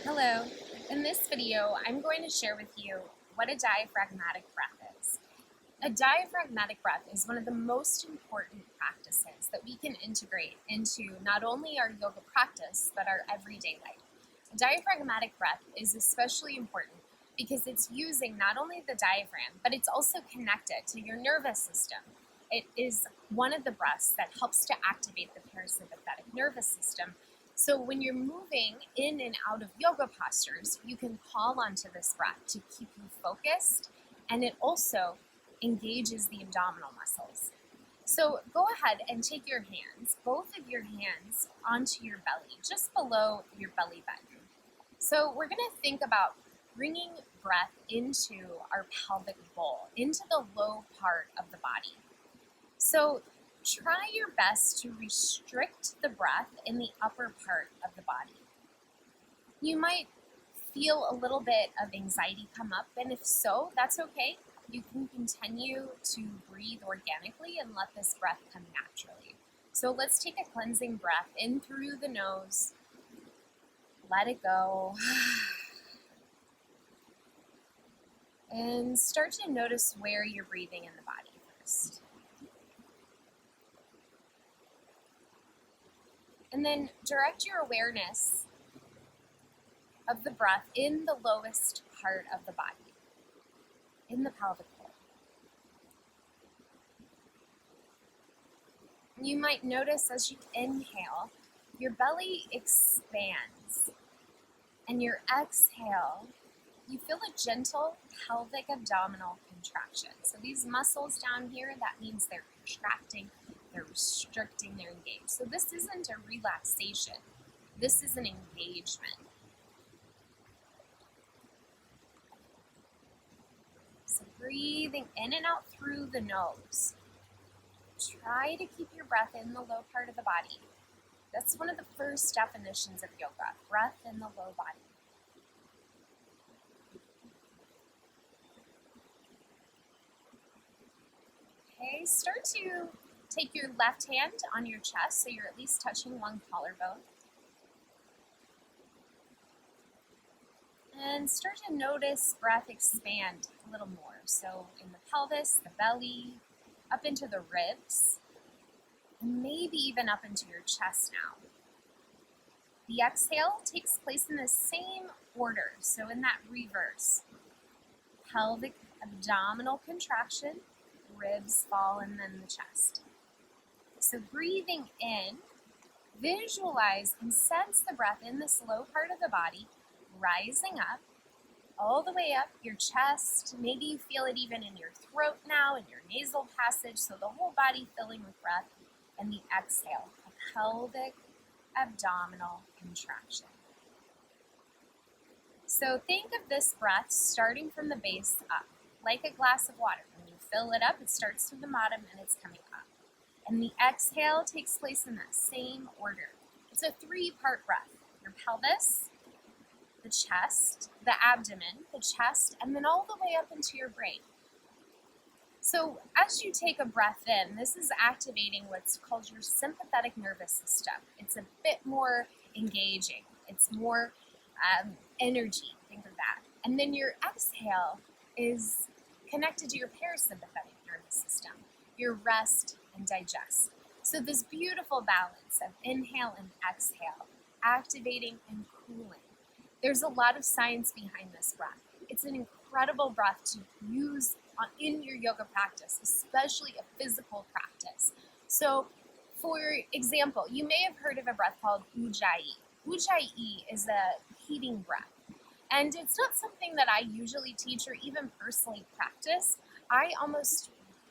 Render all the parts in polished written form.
Hello. In this video, I'm going to share with you what a diaphragmatic breath is. A diaphragmatic breath is one of the most important practices that we can integrate into not only our yoga practice, but our everyday life. A diaphragmatic breath is especially important because it's using not only the diaphragm, but it's also connected to your nervous system. It is one of the breaths that helps to activate the parasympathetic nervous system. So when you're moving in and out of yoga postures, you can call onto this breath to keep you focused, and it also engages the abdominal muscles. So go ahead and take your hands, both of your hands, onto your belly, just below your belly button. So we're going to think about bringing breath into our pelvic bowl, into the low part of the body. So try your best to restrict the breath in the upper part of the body. You might feel a little bit of anxiety come up, and if so, that's okay. You can continue to breathe organically and let this breath come naturally. So let's take a cleansing breath in through the nose. Let it go. And start to notice where you're breathing in the body first. And then direct your awareness of the breath in the lowest part of the body, in the pelvic bowl. You might notice as you inhale, your belly expands, and your exhale, you feel a gentle pelvic abdominal contraction. So these muscles down here, that means they're contracting, they're restricting, they're engaged. So this isn't a relaxation, this is an engagement. So breathing in and out through the nose. Try to keep your breath in the low part of the body. That's one of the first definitions of yoga, breath in the low body. Okay, start to take your left hand on your chest so you're at least touching one collarbone. And start to notice breath expand a little more. So in the pelvis, the belly, up into the ribs, and maybe even up into your chest now. The exhale takes place in the same order, so in that reverse. Pelvic abdominal contraction, ribs fall, and then the chest. So breathing in, visualize and sense the breath in this low part of the body, rising up, all the way up your chest. Maybe you feel it even in your throat now, in your nasal passage, so the whole body filling with breath. And the exhale, a pelvic abdominal contraction. So think of this breath starting from the base up, like a glass of water. When you fill it up, it starts from the bottom and it's coming up. And the exhale takes place in that same order. It's a three-part breath. Your pelvis, the chest, the abdomen, the chest, and then all the way up into your brain. So as you take a breath in, this is activating what's called your sympathetic nervous system. It's a bit more engaging. It's more energy, think of that. And then your exhale is connected to your parasympathetic nervous system, your rest and digest. So this beautiful balance of inhale and exhale, activating and cooling. There's a lot of science behind this breath. It's an incredible breath to use in your yoga practice, especially a physical practice. So, for example, you may have heard of a breath called Ujjayi. Ujjayi is a heating breath, and it's not something that I usually teach or even personally practice. I almost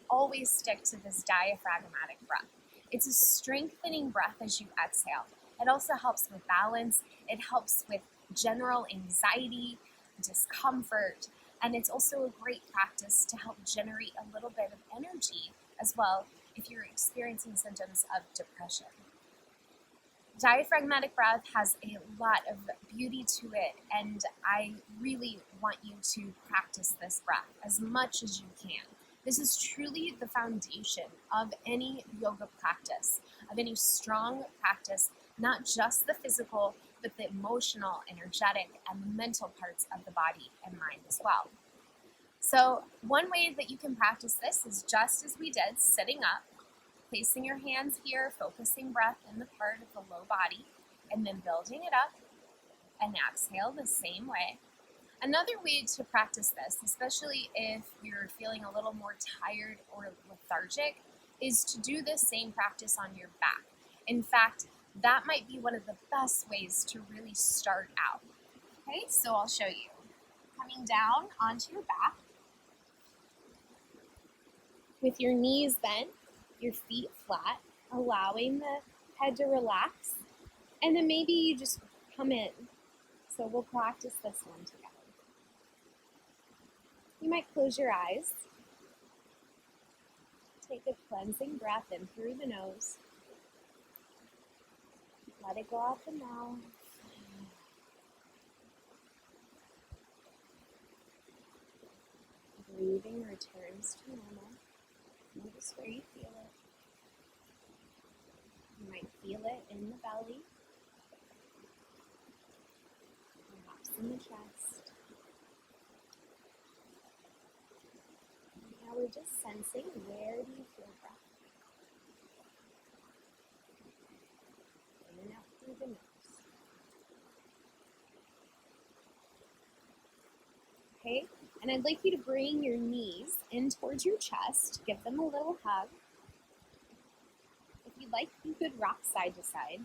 always stick to this diaphragmatic breath. It's a strengthening breath as you exhale. It also helps with balance. It helps with general anxiety, discomfort, and it's also a great practice to help generate a little bit of energy as well if you're experiencing symptoms of depression. Diaphragmatic breath has a lot of beauty to it, and I really want you to practice this breath as much as you can. This is truly the foundation of any yoga practice, of any strong practice, not just the physical, but the emotional, energetic, and the mental parts of the body and mind as well. So one way that you can practice this is just as we did, sitting up, placing your hands here, focusing breath in the part of the low body, and then building it up, and exhale the same way. Another way to practice this, especially if you're feeling a little more tired or lethargic, is to do this same practice on your back. In fact, that might be one of the best ways to really start out. Okay, so I'll show you. Coming down onto your back, with your knees bent, your feet flat, allowing the head to relax, and then maybe you just come in. So we'll practice this one together. You might close your eyes. Take a cleansing breath in through the nose. Let it go out the mouth. Breathing returns to normal. Notice where you feel it. You might feel it in the belly, perhaps in the chest. Now we're just sensing, where do you feel breath? In and out through the nose. Okay, and I'd like you to bring your knees in towards your chest. Give them a little hug. If you'd like, you could rock side to side.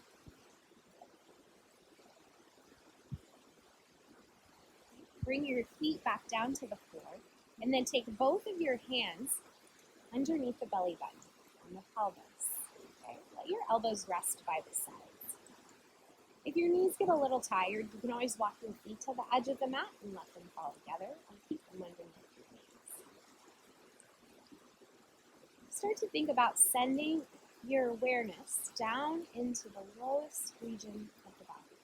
Bring your feet back down to the floor, and then take both of your hands underneath the belly button on the pelvis. Okay? Let your elbows rest by the sides. If your knees get a little tired, you can always walk your feet to the edge of the mat and let them fall together, and keep them underneath your knees. Start to think about sending your awareness down into the lowest region of the body.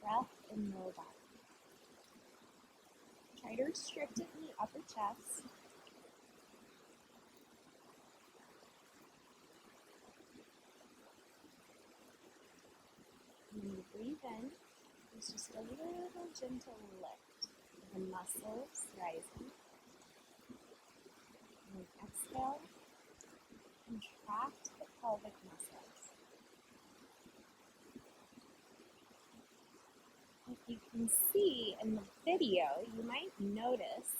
Breath in low body. Try to restrict it in the upper chest. When you breathe in, there's just a little gentle lift. The muscles rising. And exhale, contract the pelvic muscles. If you can see in the video, you might notice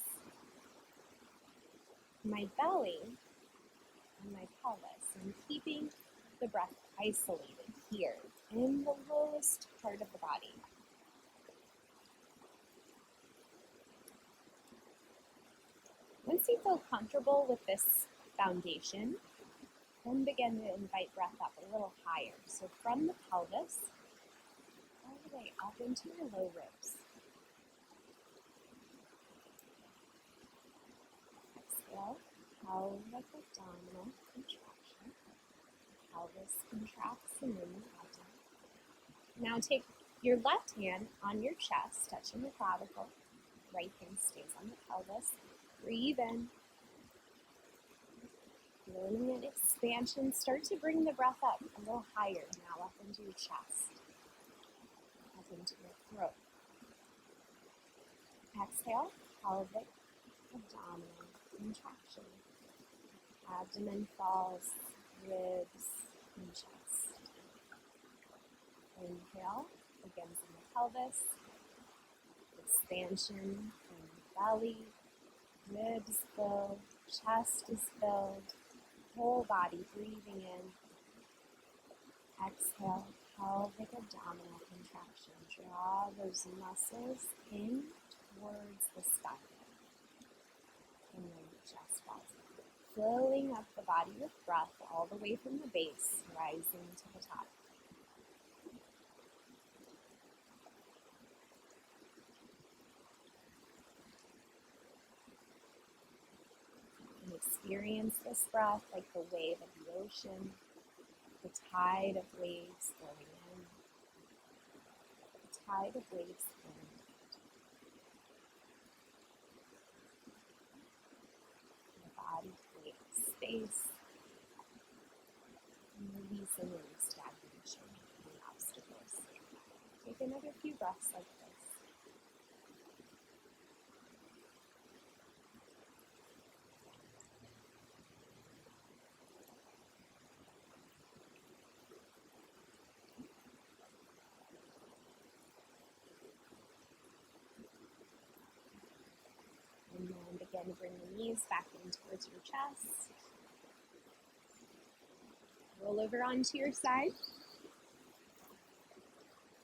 my belly and my pelvis. I'm keeping the breath isolated here in the lowest part of the body. Once you feel comfortable with this foundation, then begin to invite breath up a little higher. So from the pelvis, all the way up into your low ribs. Exhale, pelvic abdominal contraction. Pelvis contracts and then the abdomen. Now take your left hand on your chest, touching the clavicle. Right hand stays on the pelvis. Breathe in. Feeling an expansion. Start to bring the breath up a little higher now, up into your chest, up into your throat. Exhale, pelvic abdominal contraction. Abdomen falls, ribs, and chest. Inhale, begins in the pelvis. Expansion in the belly. Ribs filled, chest is filled, whole body breathing in. Exhale, pelvic abdominal contraction. Draw those muscles in towards the spine. And then the chest falls. Filling up the body with breath all the way from the base, rising to the top. And experience this breath like the wave of the ocean, the tide of waves flowing in, the tide of waves flowing out. The body creates space, and releasing any stagnation, any obstacles. take another few breaths like this. And then begin to bring the knees back in towards your chest. Roll over onto your side.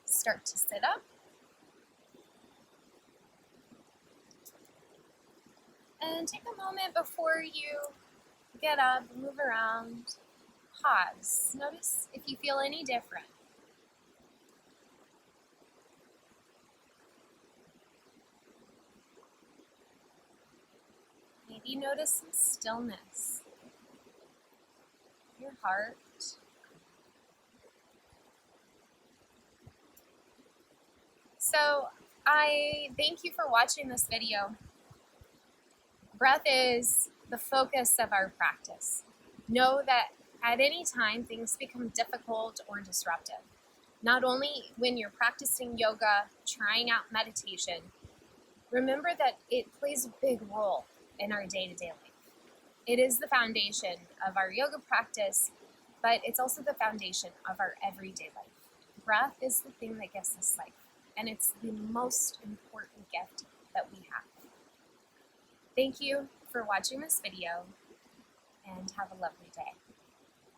Start to sit up. And take a moment before you get up, move around, pause. Notice if you feel any different. Maybe notice some stillness. Your heart. So I thank you for watching this video. Breath is the focus of our practice. Know that at any time things become difficult or disruptive. Not only when you're practicing yoga, trying out meditation, remember that it plays a big role in our day-to-day life. It is the foundation of our yoga practice, but it's also the foundation of our everyday life. Breath is the thing that gives us life, and it's the most important gift that we have. Thank you for watching this video, and have a lovely day.